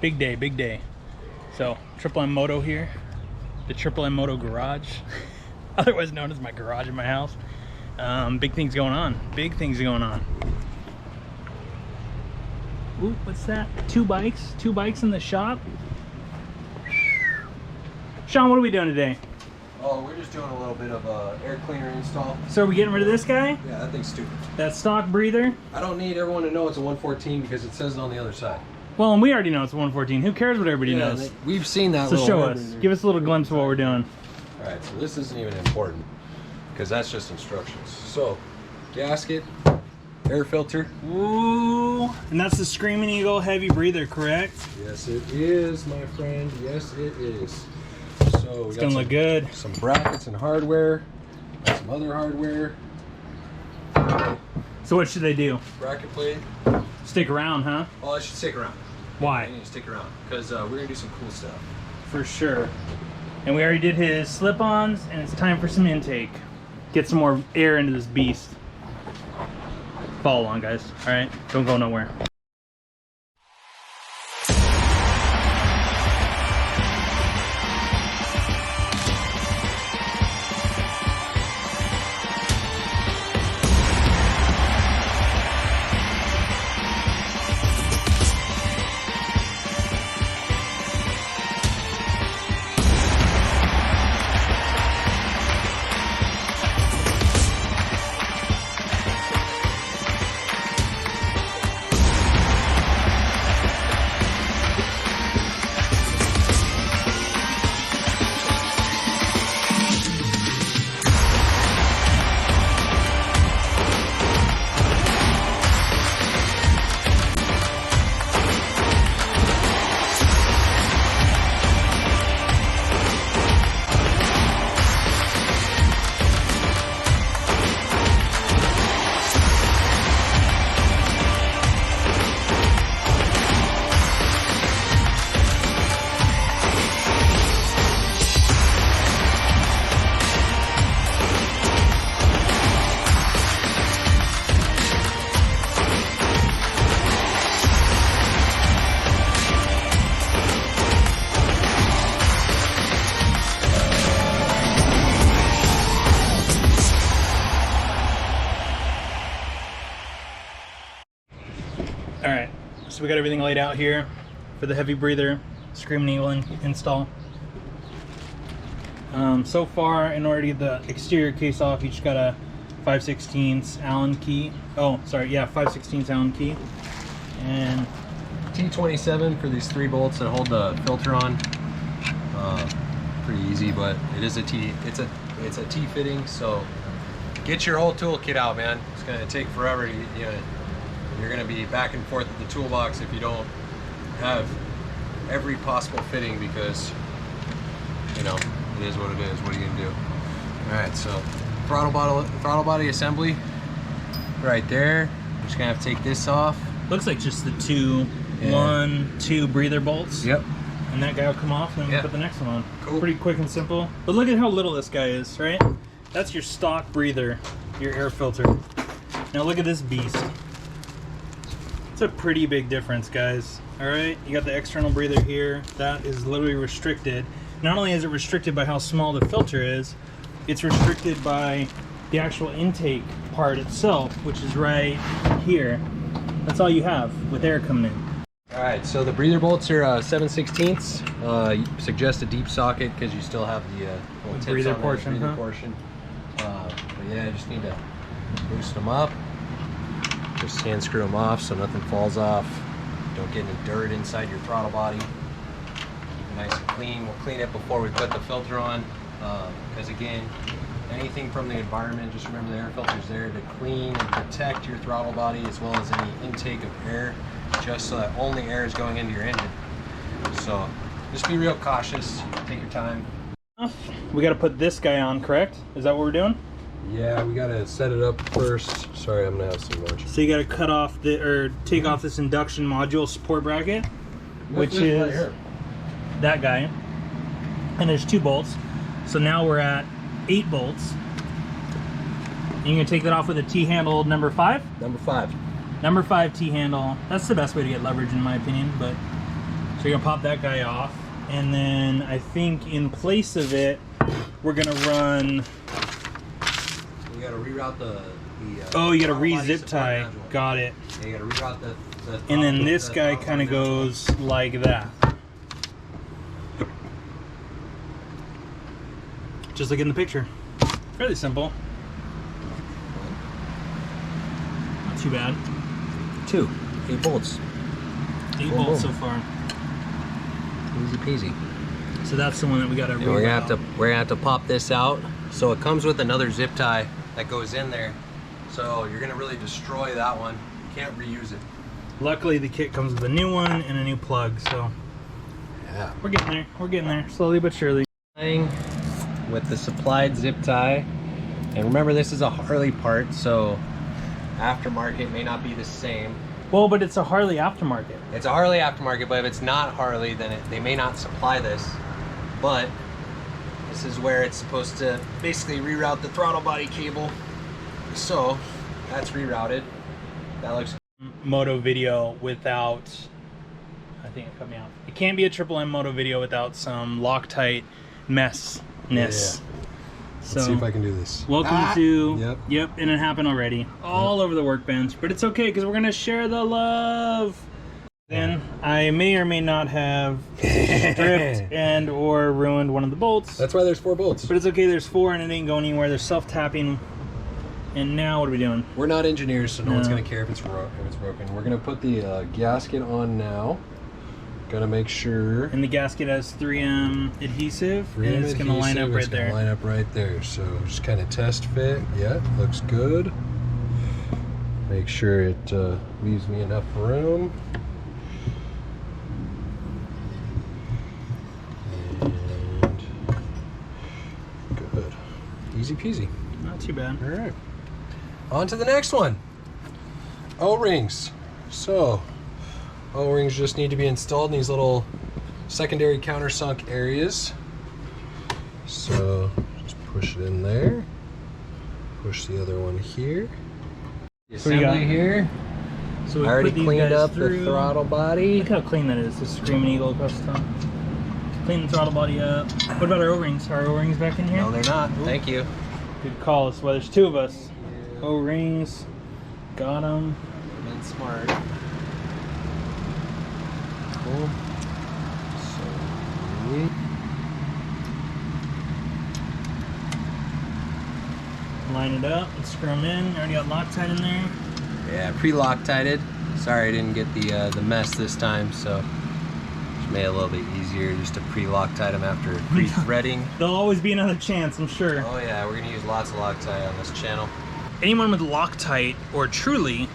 Big day, big day. So, Triple M Moto here. The Triple M Moto garage. Otherwise known as my garage in my house. Big things going on. Big things going on. Ooh, what's that? Two bikes in the shop. Sean, what are we doing today? Oh, we're just doing a little bit of air cleaner install. So are we getting rid of this guy? Yeah, that thing's stupid. That stock breather? I don't need everyone to know it's a 114 because it says it on the other side. Well, and we already know it's a 114. Who cares what everybody knows? We've seen that. So show us. Give us a little glimpse of what we're doing. All right, so this isn't even important because that's just instructions. So, gasket, air filter. Ooh, and that's the Screaming Eagle heavy breather, correct? Yes, it is, my friend. Yes, it is. So it's gonna look good. Some brackets and hardware, and some other hardware. So what should they do? Bracket plate. Stick around, huh? Oh, I should stick around. Why? I need to stick around because we're gonna do some cool stuff. For sure. And we already did his slip-ons, and it's time for some intake. Get some more air into this beast. Follow along, guys. All right, don't go nowhere. All right, so we got everything laid out here for the heavy breather Screaming Eagle install. So far, in order to get the exterior case off, you just got a 5/16 Allen key. Oh, sorry, yeah, 5/16 Allen key. And T27 for these 3 bolts that hold the filter on. Pretty easy, but it is a T. It's a T fitting. So get your whole toolkit out, man. It's gonna take forever. You're gonna be back and forth with the toolbox if you don't have every possible fitting because it is what it is. What are you gonna do? All right, so throttle body assembly right there. I'm just gonna have to take this off. looks like just the two breather bolts. Yep. And that guy will come off, and then we'll put the next one on. Cool. Pretty quick and simple. But look at how little this guy is, right? That's your stock breather, your air filter. Now look at this beast. It's a pretty big difference, guys. All right, you got the external breather here. That is literally restricted. Not only is it restricted by how small the filter is, it's restricted by the actual intake part itself, which is right here. That's all you have with air coming in. All right, so the breather bolts are 7/16. Suggest a deep socket because you still have the breather portion. But yeah, I just need to loosen them up. Just hand screw them off so nothing falls off. Don't get any dirt inside your throttle body. Keep it nice and clean. We'll clean it before we put the filter on. Because again, anything from the environment, just remember the air filter's there to clean and protect your throttle body as well as any intake of air, just so that only air is going into your engine. So just be real cautious, take your time. We got to put this guy on, correct? Is that what we're doing? Yeah, we gotta set it up first. Sorry, I'm gonna have some lunch. So you got to cut off take off this induction module support bracket, which is right here. That guy. And there's 2 bolts. So now we're at 8 bolts. And you're gonna take that off with a T-handle number 5? Number 5. Number 5 T-handle. That's the best way to get leverage in my opinion, but So you're gonna pop that guy off, and then I think in place of it, we're gonna run. You gotta reroute the Oh, you gotta throttle body re-zip support tie. module. Got it. Yeah, you gotta reroute the And then throttle- this the guy throttle kind of body module. goes like that. Just like in the picture. Fairly simple. Not too bad. 8 bolts. 8 Boom, bolts boom. so far. Easy peasy. So that's the one that we gotta And we're gonna reroute. have to pop this out. So it comes with another zip tie that goes in there. So you're gonna really destroy that one. You can't reuse it. Luckily the kit comes with a new one and a new plug, so Yeah. we're getting there. We're getting there, slowly but surely. With the supplied zip tie. And remember, this is a Harley part, so aftermarket may not be the same. Well, but it's a Harley aftermarket. It's a Harley aftermarket, but if it's not Harley, then they may not supply this. But this is where it's supposed to basically reroute the throttle body cable. So that's rerouted. That looks Moto video without, I think it cut me off. It can't be a Triple M Moto video without some Loctite messness. So Let's see if I can do this. welcome to Yep. and it happened already all over the workbench, but it's okay because we're gonna share the love. Then I may or may not have stripped and or ruined one of the bolts, That's why there's 4 bolts. but it's okay. There's 4 and it ain't going anywhere. There's self-tapping. And now what are we doing? We're not engineers, so no one's No. gonna care if it's broken. We're gonna put the gasket on now. Gotta make sure. And the gasket has 3M adhesive, 3M and it's gonna line up adhesive, right it's gonna there. Line up right there. So just kind of test fit. Yeah, looks good. Make sure it leaves me enough room. And good. Easy peasy. Not too bad. All right. On to the next one. O-rings. So, O-rings just need to be installed in these little secondary countersunk areas. So, just push it in there. Push the other one here. The So we got- assembly here. So we I already put these cleaned guys up through. the throttle body. Look how clean that is. The Screaming Eagle across the top. Clean the throttle body up. What about our O-rings? Are our O-rings back in here? no, they're not. Thank you. Good call. So there's 2 of us. O-rings. Got them. Been smart. Cool. So Line it up and screw them in. Already got Loctite in there. yeah, pre-Loctited. Sorry I didn't get the mesh this time, so just made it a little bit easier just to pre-Loctite them after pre-threading. There'll always be another chance, I'm sure. Oh yeah, we're gonna use lots of Loctite on this channel. Anyone with Loctite or Truly,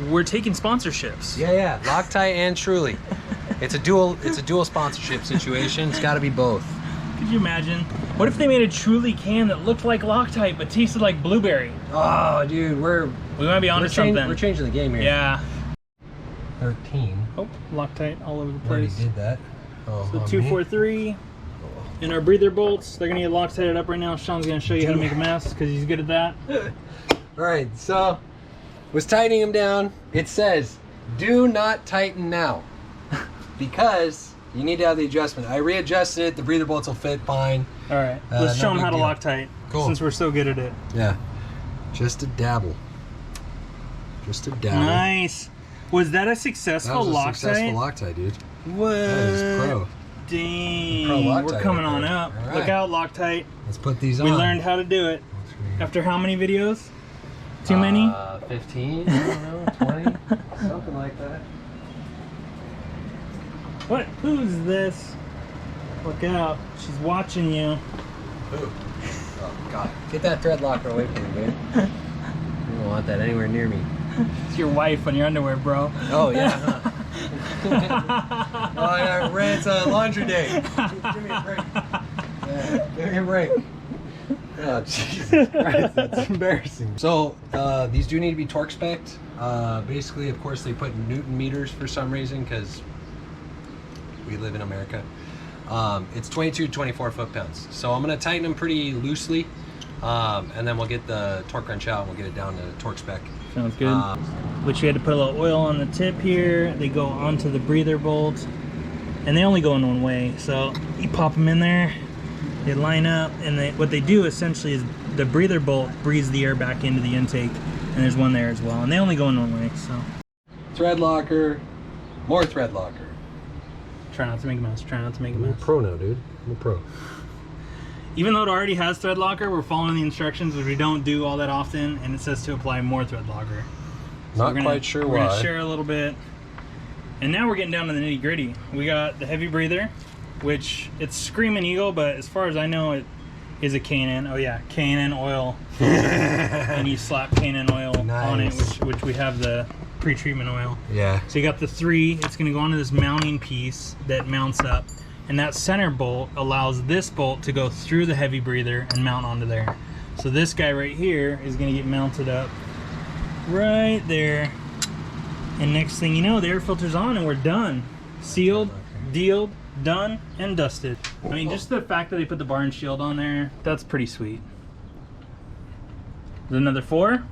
we're taking sponsorships. Yeah, Loctite and Truly. It's a dual sponsorship situation. It's got to be both. Could you imagine? What if they made a Truly can that looked like Loctite but tasted like blueberry? Oh, dude, We might be onto something. We're changing the game here. Yeah. 13. Oh, Loctite all over the Already place. did that. Oh, So on 243 and our breather bolts. They're gonna get Loctited up right now. Sean's gonna show you how to make a mess because he's good at that. All right, so was tightening them down. It says, "Do not tighten now," because you need to have the adjustment. I readjusted it. The breather bolts will fit fine. All right, No let's show them big how to deal. Loctite Cool. since we're so good at it. Yeah. Just a dabble. Just a dabble. Nice. Was that a That successful was a Loctite? successful Loctite, dude. What? That is pro. Dang. Pro Loctite We're coming right on there. up. All Look right. out, Loctite. Let's put these We on. learned how to do it. After how many videos? Too many? 15, I don't know, 20, something like that. What? Who's this? Look out. She's watching you. Ooh. Oh, God. Get that thread locker away from me, dude. You don't want that anywhere near me. It's your wife on your underwear, bro. Oh, yeah, huh? Oh, yeah, Rant's laundry day. Give me a break. Yeah, give me a break. Oh, Jesus Christ, that's embarrassing. So, these do need to be torque spec'd. Basically, of course, they put Newton meters for some reason because we live in America. It's 22 to 24 foot-pounds. So I'm going to tighten them pretty loosely, and then we'll get the torque wrench out and we'll get it down to torque spec. Sounds good. Which we had to put a little oil on the tip here. They go onto the breather bolt. and they only go in one way. So you pop them in there, they line up, and what they do essentially is the breather bolt breathes the air back into the intake, and there's one there as well, and they only go in one way. So Thread locker, more thread locker. try not to make a mess. Try not to make a I'm a mess. pro now, dude. I'm a pro. Even though it already has thread locker, we're following the instructions, which we don't do all that often, and it says to apply more thread locker. So Not quite sure we're why. gonna share a little bit. And now we're getting down to the nitty gritty. We got the heavy breather, which it's Screaming Eagle, but as far as I know, it is a K&N. Oh yeah, K&N oil. And you slap K&N oil on it, Nice. which we have the pre-treatment oil. Yeah. So you got the 3, it's gonna go onto this mounting piece that mounts up. And that center bolt allows this bolt to go through the heavy breather and mount onto there. So this guy right here is gonna get mounted up right there. And next thing you know, the air filter's on and we're done. Sealed, dealed, done, and dusted. I mean, just the fact that they put the barn shield on there, that's pretty sweet. There's another 4.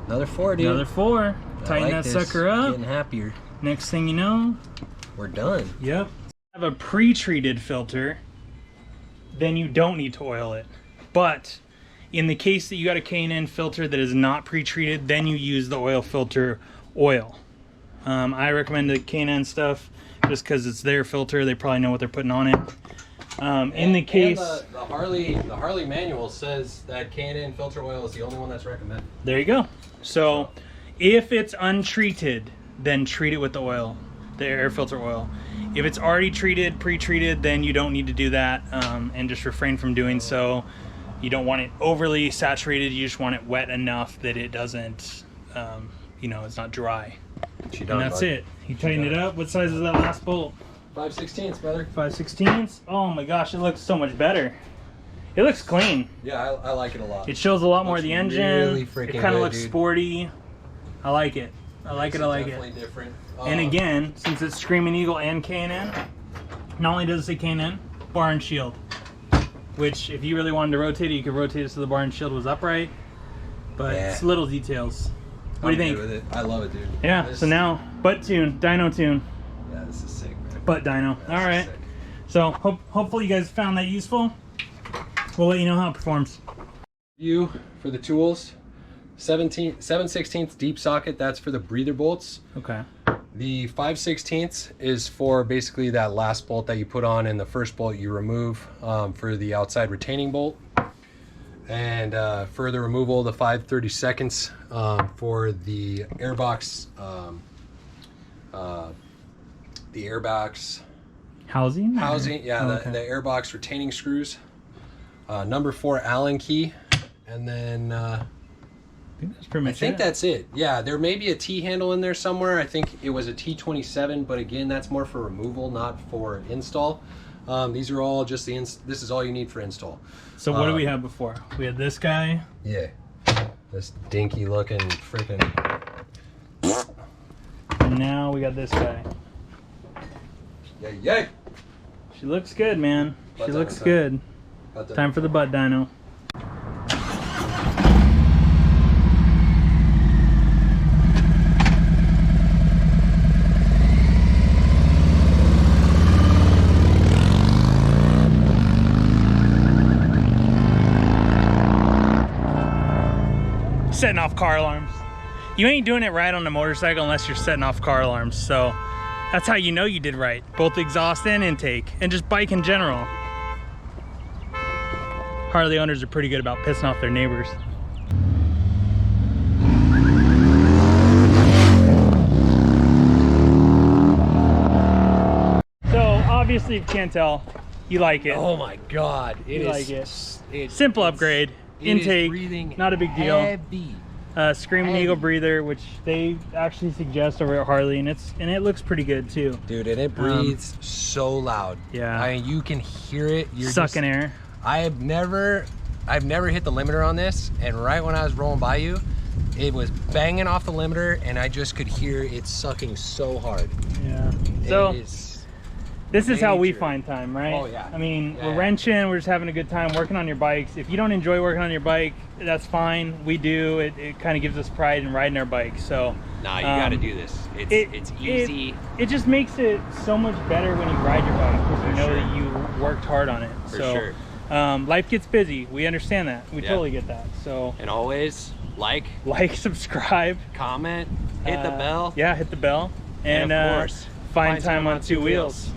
Another 4, dude. Another 4. I Tighten like that this. sucker up. Getting happier. Next thing you know, We're done. yep. Have a pre-treated filter, then you don't need to oil it. But in the case that you got a K&N filter that is not pre-treated, then you use the oil filter oil. I recommend the K&N stuff just because it's their filter. They probably know what they're putting on it. In the case, the Harley manual says that K&N filter oil is the only one that's recommended. there you go. So if it's untreated, then treat it with the oil, the air filter oil. If it's already treated, pre-treated, then you don't need to do that, and just refrain from doing so. You don't want it overly saturated. You just want it wet enough that it doesn't, you know, it's not dry. She And that's it. You tighten it up. What size is that last bolt? 5/16, brother. 5/16. Oh my gosh, it looks so much better. It looks clean. Yeah, I like it a lot. It shows a lot more of the engine. really freaking it kind of good, looks dude. sporty. I like it. I like it. I like it. Definitely different. And again, since it's Screaming Eagle and K&N, not only does it say K&N, barn shield. Which, if you really wanted to rotate it, you could rotate it so the barn shield was upright. But Yeah. it's little details. What do you think? With it. I love it, dude. Yeah. This- So now, butt tune, dyno tune, Yeah, this is sick, man. butt dyno. This All is right. sick. So hopefully you guys found that useful. We'll let you know how it performs. You for the tools, 7/16 deep socket. That's for the breather bolts. Okay. The 5/16 is for basically that last bolt that you put on, and the first bolt you remove for the outside retaining bolt. And for the removal, the 5/32 for the airbox, the airbox Housing? housing. Yeah, Oh, the okay. airbox retaining screws. Number 4 Allen key, and then. I think that's pretty I much think it. that's it. Yeah, there may be a T handle in there somewhere. I think it was a T27, but again, that's more for removal, not for install. These are all just this is all you need for install. So what do we have before? We had this guy. Yeah. This dinky looking freaking. And now we got this guy. Yay! She looks good, man. Butt She dyno looks time. good. Time for the butt dyno. Setting off car alarms. You ain't doing it right on the motorcycle unless you're setting off car alarms. So that's how you know you did right. Both exhaust and intake, and just bike in general. Harley owners are pretty good about pissing off their neighbors. So obviously, if you can't tell, you like it. Oh my god. You like it. Simple upgrade. Intake, breathing not a big deal. heavy. Screaming Eagle breather, which they actually suggest over at Harley, and it looks pretty good too. Dude, and it breathes so loud. Yeah. I mean, you can hear it. You're Sucking air. I've never hit the limiter on this, and right when I was rolling by you, it was banging off the limiter, and I just could hear it sucking so hard. Yeah. So It is, This is how we Major. find time, right? Oh, yeah. I mean, Yeah, we're yeah. wrenching, we're just having a good time working on your bikes. If you don't enjoy working on your bike, that's fine. We do. It kind of gives us pride in riding our bikes. So Nah, you got to do this. It's easy. It just makes it so much better when you ride your bike because you For know sure. that you worked hard on it. For so, sure. Life gets busy. We understand that. We Yeah. totally get that. So And always like, subscribe, comment, hit the bell. Yeah, hit the bell, And of course, find time on two wheels.